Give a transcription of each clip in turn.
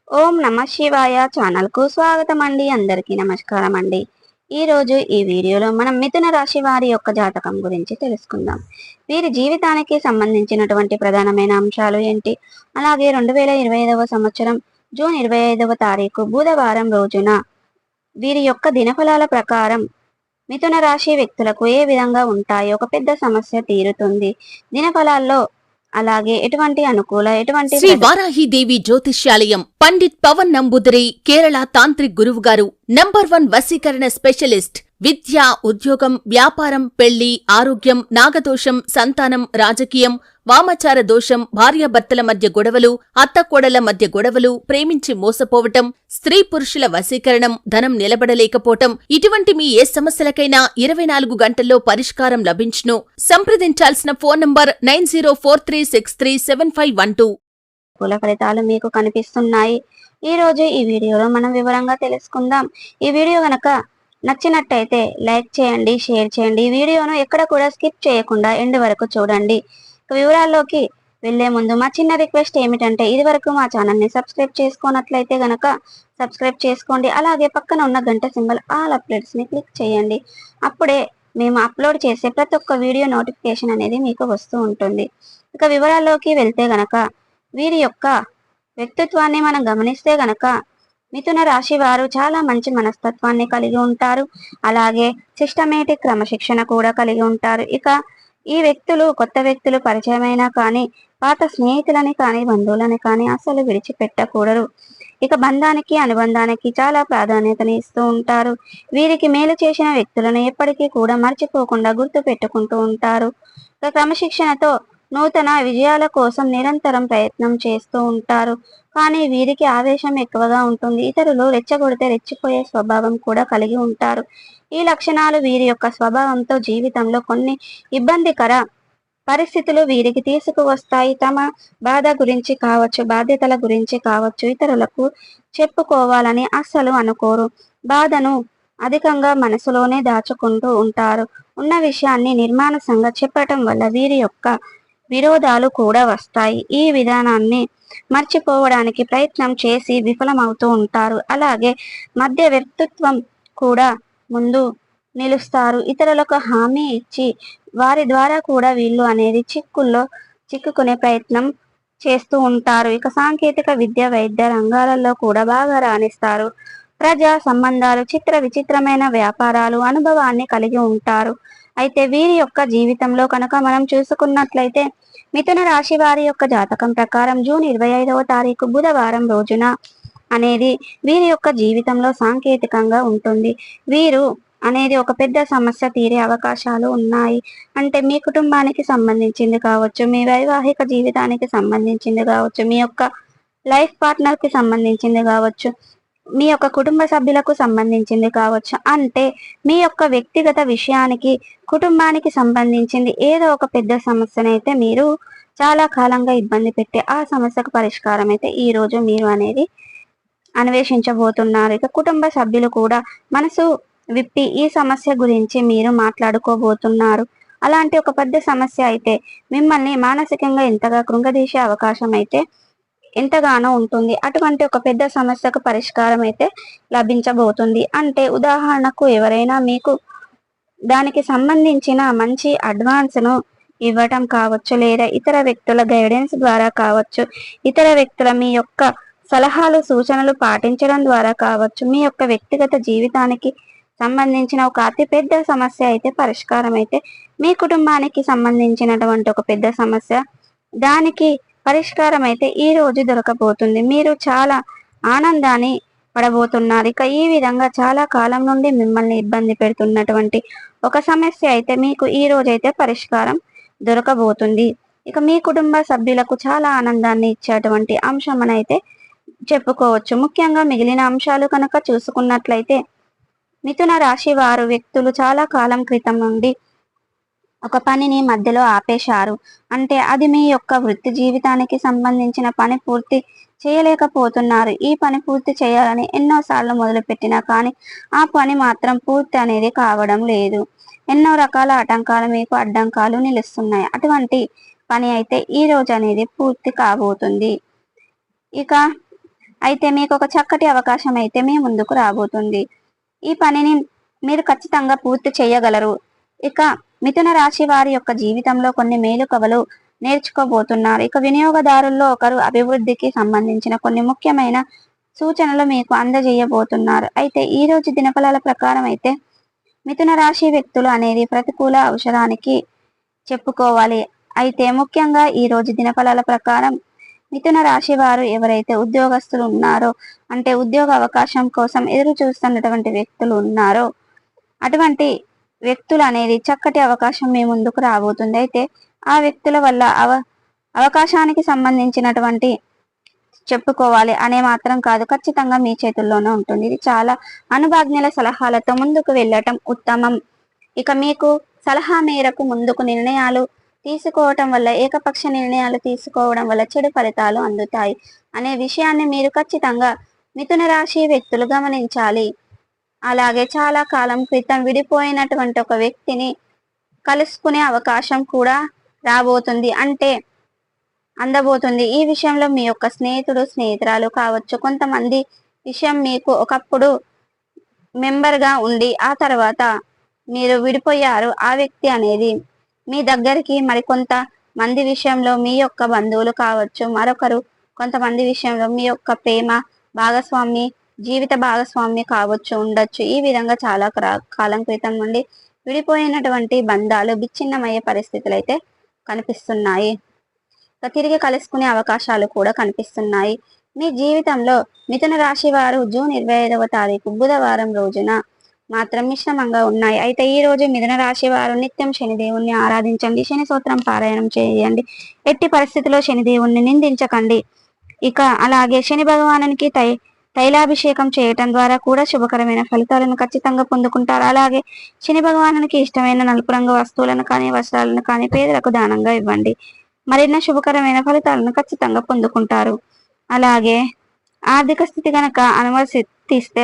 ఓం నమ శివాయ ఛానల్ కు స్వాగతం అండి. అందరికీ నమస్కారం అండి. ఈ రోజు ఈ వీడియోలో మనం మిథున రాశి వారి యొక్క జాతకం గురించి తెలుసుకుందాం. వీరి జీవితానికి సంబంధించినటువంటి ప్రధానమైన అంశాలు ఏంటి, అలాగే 2025వ సంవత్సరం జూన్ 25వ తారీఖు బుధవారం రోజున వీరి యొక్క దినఫలాల ప్రకారం మిథున రాశి వ్యక్తులకు ఏ విధంగా ఉంటాయో, ఒక పెద్ద సమస్య తీరుతుంది దినఫలాల్లో, అలాగే ఎటువంటి అనుకూల ఎటువంటి శ్రీ వారాహిదేవి జ్యోతిష్యాలయం పండిత్ పవన్ నంబూదరి కేరళ తాంత్రిక్ గురువు గారు నంబర్ 1 వశీకరణ స్పెషలిస్ట్. విద్య, ఉద్యోగం, వ్యాపారం, పెళ్లి, ఆరోగ్యం, నాగదోషం, సంతానం, రాజకీయం, వామాచార దోషం, భార్యాభర్తల మధ్య గొడవలు, అత్తకోడల మధ్య గొడవలు, ప్రేమించి మోసపోవటం, స్త్రీ పురుషుల వశీకరణం, ధనం నిలబడలేకపోవటం, ఇటువంటి మీ ఏ సమస్యలకైనా 24 గంటల్లో పరిష్కారం లభించును. సంప్రదించాల్సిన ఫోన్ నంబర్ 9043637512. కుల ఫలితాలు మీకు కనిపిస్తున్నాయి. ఈ రోజు ఈ వీడియోలో మనం వివరంగా తెలుసుకుందాం. ఈ వీడియో గనక నచ్చినట్టయితే లైక్ చేయండి, షేర్ చేయండి. ఈ వీడియోను ఎక్కడ కూడా స్కిప్ చేయకుండా ఎండ్ వరకు చూడండి. వివరాల్లోకి వెళ్లే ముందు మా చిన్న రిక్వెస్ట్ ఏమిటంటే, ఇది వరకు మా ఛానల్ని సబ్స్క్రైబ్ చేసుకున్నట్లయితే గనక సబ్స్క్రైబ్ చేసుకోండి. అలాగే పక్కన ఉన్న గంట సింబల్ ఆల్ అప్డేట్స్ని క్లిక్ చేయండి. అప్పుడే మేము అప్లోడ్ చేసే ప్రతి ఒక్క వీడియో నోటిఫికేషన్ అనేది మీకు వస్తూ ఉంటుంది. ఇక వివరాల్లోకి వెళ్తే గనక వీరి యొక్క వ్యక్తిత్వాన్ని మనం గమనిస్తే గనక మిథున రాశి వారు చాలా మంచి మనస్తత్వాన్ని కలిగి ఉంటారు. అలాగే సిస్టమేటిక్ క్రమశిక్షణ కూడా కలిగి ఉంటారు. ఇక ఈ వ్యక్తులు కొత్త వ్యక్తులు పరిచయమైనా కానీ, పాత స్నేహితులని కానీ, బంధువులని కానీ అసలు విడిచిపెట్టకూడరు. ఇక బంధానికి అనుబంధానికి చాలా ప్రాధాన్యతని ఇస్తూ ఉంటారు. వీరికి మేలు చేసిన వ్యక్తులను ఎప్పటికీ కూడా మర్చిపోకుండా గుర్తు పెట్టుకుంటూ ఉంటారు. ఇక క్రమశిక్షణతో నూతన విజయాల కోసం నిరంతరం ప్రయత్నం చేస్తూ ఉంటారు. కానీ వీరికి ఆవేశం ఎక్కువగా ఉంటుంది. ఇతరులు రెచ్చగొడితే రెచ్చిపోయే స్వభావం కూడా కలిగి ఉంటారు. ఈ లక్షణాలు వీరి యొక్క స్వభావంతో జీవితంలో కొన్ని ఇబ్బందికర పరిస్థితులు వీరికి తీసుకువస్తాయి. తమ బాధ గురించి కావచ్చు, బాధ్యతల గురించి కావచ్చు, ఇతరులకు చెప్పుకోవాలని అస్సలు అనుకోరు. బాధను అధికంగా మనసులోనే దాచుకుంటూ ఉంటారు. ఉన్న విషయాన్ని నిర్మానుసంగా చెప్పటం వల్ల వీరి యొక్క విరోధాలు కూడా వస్తాయి. ఈ విధానాన్ని మర్చిపోవడానికి ప్రయత్నం చేసి విఫలమవుతూ ఉంటారు. అలాగే మధ్య వ్యక్తిత్వం కూడా ముందు నిలుస్తారు. ఇతరులకు హామీ ఇచ్చి వారి ద్వారా కూడా వీళ్ళు అనేది చిక్కుల్లో చిక్కుకునే ప్రయత్నం చేస్తూ ఉంటారు. ఇక సాంకేతిక విద్య, వైద్య రంగాలలో కూడా బాగా రాణిస్తారు. ప్రజా సంబంధాలు, విచిత్రమైన వ్యాపారాలు, అనుభవాన్ని కలిగి ఉంటారు. అయితే వీరి యొక్క జీవితంలో కనుక మనం చూసుకున్నట్లయితే మిథున రాశి వారి యొక్క జాతకం ప్రకారం జూన్ 25వ తారీఖు బుధవారం రోజున అనేది వీరి యొక్క జీవితంలో సాంకేతికంగా ఉంటుంది. వీరు అనేది ఒక పెద్ద సమస్య తీరే అవకాశాలు ఉన్నాయి. అంటే మీ కుటుంబానికి సంబంధించింది కావచ్చు, మీ వైవాహిక జీవితానికి సంబంధించింది కావచ్చు, మీ యొక్క లైఫ్ పార్ట్నర్కి సంబంధించింది కావచ్చు, మీ యొక్క కుటుంబ సభ్యులకు సంబంధించింది కావచ్చు. అంటే మీ యొక్క వ్యక్తిగత విషయానికి, కుటుంబానికి సంబంధించింది ఏదో ఒక పెద్ద సమస్యనైతే మీరు చాలా కాలంగా ఇబ్బంది పెట్టే ఆ సమస్యకు పరిష్కారం అయితే ఈ రోజు మీరు అనేది అన్వేషించబోతున్నారు. ఇక కుటుంబ సభ్యులు కూడా మనసు విప్పి ఈ సమస్య గురించి మీరు మాట్లాడుకోబోతున్నారు. అలాంటి ఒక పెద్ద సమస్య అయితే మిమ్మల్ని మానసికంగా ఎంతగా కృంగదీసే అవకాశం అయితే ఎంతగానో ఉంటుంది. అటువంటి ఒక పెద్ద సమస్యకు పరిష్కారం అయితే లభించబోతుంది. అంటే ఉదాహరణకు ఎవరైనా మీకు దానికి సంబంధించిన మంచి అడ్వాన్స్ను ఇవ్వటం కావచ్చు, లేదా ఇతర వ్యక్తుల గైడెన్స్ ద్వారా కావచ్చు, ఇతర వ్యక్తుల మీ యొక్క సలహాలు సూచనలు పాటించడం ద్వారా కావచ్చు, మీ యొక్క వ్యక్తిగత జీవితానికి సంబంధించిన ఒక అతిపెద్ద సమస్య అయితే పరిష్కారం అయితే, మీ కుటుంబానికి సంబంధించినటువంటి ఒక పెద్ద సమస్య, దానికి పరిష్కారం అయితే ఈ రోజు దొరకబోతుంది. మీరు చాలా ఆనందాన్ని పడబోతున్నారు. ఇక ఈ విధంగా చాలా కాలం నుండి మిమ్మల్ని ఇబ్బంది పెడుతున్నటువంటి ఒక సమస్య అయితే మీకు ఈ రోజైతే పరిష్కారం దొరకబోతుంది. ఇక మీ కుటుంబ సభ్యులకు చాలా ఆనందాన్ని ఇచ్చేటువంటి అంశం అయితే చెప్పుకోవచ్చు. ముఖ్యంగా మిగిలిన అంశాలు కనుక చూసుకున్నట్లయితే మిథున రాశి వారు వ్యక్తులు చాలా కాలం క్రితం నుండి ఒక పనిని మధ్యలో ఆపేశారు. అంటే అది మీ యొక్క వృత్తి జీవితానికి సంబంధించిన పని పూర్తి చేయలేకపోతున్నారు. ఈ పని పూర్తి చేయాలని ఎన్నోసార్లు మొదలుపెట్టినా కానీ ఆ పని మాత్రం పూర్తి అనేది కావడం లేదు. ఎన్నో రకాల ఆటంకాలు మీకు అడ్డంకాలు నిలుస్తున్నాయి. అటువంటి పని అయితే ఈ రోజు అనేది పూర్తి కాబోతుంది. ఇక అయితే మీకు ఒక చక్కటి అవకాశం అయితే మీ ముందుకు రాబోతుంది. ఈ పనిని మీరు ఖచ్చితంగా పూర్తి చేయగలరు. ఇక మిథున రాశి వారి యొక్క జీవితంలో కొన్ని మేలుకవలు నేర్చుకోబోతున్నారు. ఇక వినియోగదారుల్లో ఒకరు అభివృద్ధికి సంబంధించిన కొన్ని ముఖ్యమైన సూచనలు మీకు అందజేయబోతున్నారు. అయితే ఈ రోజు దినఫలాల ప్రకారం అయితే మిథున రాశి వ్యక్తులు అనేది ప్రతికూల అవసరానికి చెప్పుకోవాలి. అయితే ముఖ్యంగా ఈ రోజు దినఫలాల ప్రకారం మిథున రాశి వారు ఎవరైతే ఉద్యోగస్తులు ఉన్నారో, అంటే ఉద్యోగ అవకాశం కోసం ఎదురు చూస్తున్నటువంటి వ్యక్తులు ఉన్నారో, అటువంటి వ్యక్తులు అనేది చక్కటి అవకాశం మీ ముందుకు రాబోతుంది. అయితే ఆ వ్యక్తుల వల్ల అవకాశానికి సంబంధించినటువంటి చెప్పుకోవాలి అనే మాత్రం కాదు, ఖచ్చితంగా మీ చేతుల్లోనే ఉంటుంది. ఇది చాలా అనుభాజ్ఞల సలహాలతో ముందుకు వెళ్ళటం ఉత్తమం. ఇక మీకు సలహా మేరకు ముందుకు నిర్ణయాలు తీసుకోవటం వల్ల, ఏకపక్ష నిర్ణయాలు తీసుకోవడం వల్ల చెడు ఫలితాలు అందుతాయి అనే విషయాన్ని మీరు ఖచ్చితంగా మిథున రాశి వ్యక్తులు గమనించాలి. అలాగే చాలా కాలం క్రితం విడిపోయినటువంటి ఒక వ్యక్తిని కలుసుకునే అవకాశం కూడా రాబోతుంది, అంటే అందబోతుంది. ఈ విషయంలో మీ యొక్క స్నేహితురాలు కావచ్చు, కొంతమంది విషయం మీకు ఒకప్పుడు మెంబర్గా ఉండి ఆ తర్వాత మీరు విడిపోయారు. ఆ వ్యక్తి అనేది మీ దగ్గరికి మరికొంత మంది విషయంలో మీ యొక్క బంధువులు కావచ్చు, మరొకరు కొంతమంది విషయంలో మీ యొక్క ప్రేమ భాగస్వామి, జీవిత భాగస్వామి కావచ్చు, ఉండొచ్చు. ఈ విధంగా చాలా కాలం క్రితం నుండి విడిపోయినటువంటి బంధాలు విచ్ఛిన్నమయ్యే పరిస్థితులు అయితే కనిపిస్తున్నాయి. తిరిగి కలుసుకునే అవకాశాలు కూడా కనిపిస్తున్నాయి. మీ జీవితంలో మిథున రాశి వారు జూన్ 25వ తారీఖు బుధవారం రోజున మాత్రం మిశ్రమంగా ఉన్నాయి. అయితే ఈ రోజు మిథున రాశి వారు నిత్యం శనిదేవుణ్ణి ఆరాధించండి, శని స్తోత్రం పారాయణం చేయండి. ఎట్టి పరిస్థితిలో శనిదేవుణ్ణి నిందించకండి. ఇక అలాగే శని భగవానునికి తైలాభిషేకం చేయటం ద్వారా కూడా శుభకరమైన ఫలితాలను ఖచ్చితంగా పొందుకుంటారు. అలాగే శని భగవానునికి ఇష్టమైన నలుపు రంగు వస్తువులను కానీ వస్త్రాలను కానీ పేదలకు దానంగా ఇవ్వండి. మరిన్ని శుభకరమైన ఫలితాలను ఖచ్చితంగా పొందుకుంటారు. అలాగే ఆర్థిక స్థితి కనుక అనుమతిస్తే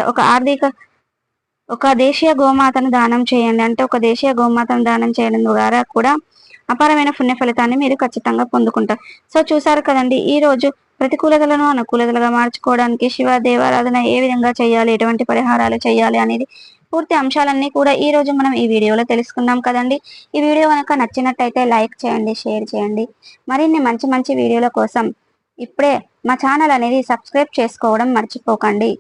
ఒక దేశీయ గోమాతను దానం చేయండి. అంటే ఒక దేశీయ గోమాతను దానం చేయడం ద్వారా కూడా అపారమైన పుణ్య ఫలితాన్ని మీరు ఖచ్చితంగా పొందుకుంటారు. సో చూసారు కదండి, ఈ రోజు ప్రతికూలతలను అనుకూలతలుగా మార్చుకోవడానికి శివ దేవారాధన ఏ విధంగా చేయాలి, ఎటువంటి పరిహారాలు చేయాలి అనేది పూర్తి అంశాలన్నీ కూడా ఈ రోజు మనం ఈ వీడియోలో తెలుసుకున్నాం కదండి. ఈ వీడియో కనుక నచ్చినట్టయితే లైక్ చేయండి, షేర్ చేయండి. మరిన్ని మంచి మంచి వీడియోల కోసం ఇప్పుడే మా ఛానల్ అనేది సబ్స్క్రైబ్ చేసుకోవడం మర్చిపోకండి.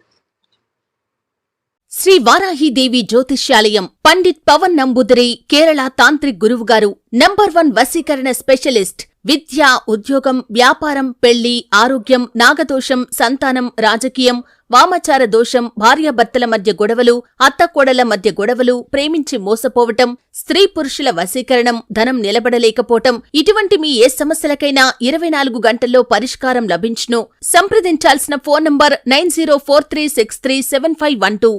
శ్రీ వారాహిదేవి జ్యోతిష్యాలయం పండిట్ పవన్ నంబూదిరి కేరళ తాంత్రిక్ గురువుగారు నంబర్ 1 వశీకరణ స్పెషలిస్ట్. విద్య, ఉద్యోగం, వ్యాపారం, పెళ్లి, ఆరోగ్యం, నాగదోషం, సంతానం, రాజకీయం, వామాచార దోషం, భార్యాభర్తల మధ్య గొడవలు, అత్తకోడళ్ల మధ్య గొడవలు, ప్రేమించి మోసపోవటం, స్త్రీ పురుషుల వశీకరణం, ధనం నిలబడలేకపోవటం, ఇటువంటి మీ ఏ సమస్యలకైనా 24 గంటల్లో పరిష్కారం లభించును. సంప్రదించాల్సిన ఫోన్ నంబర్ 9043637512.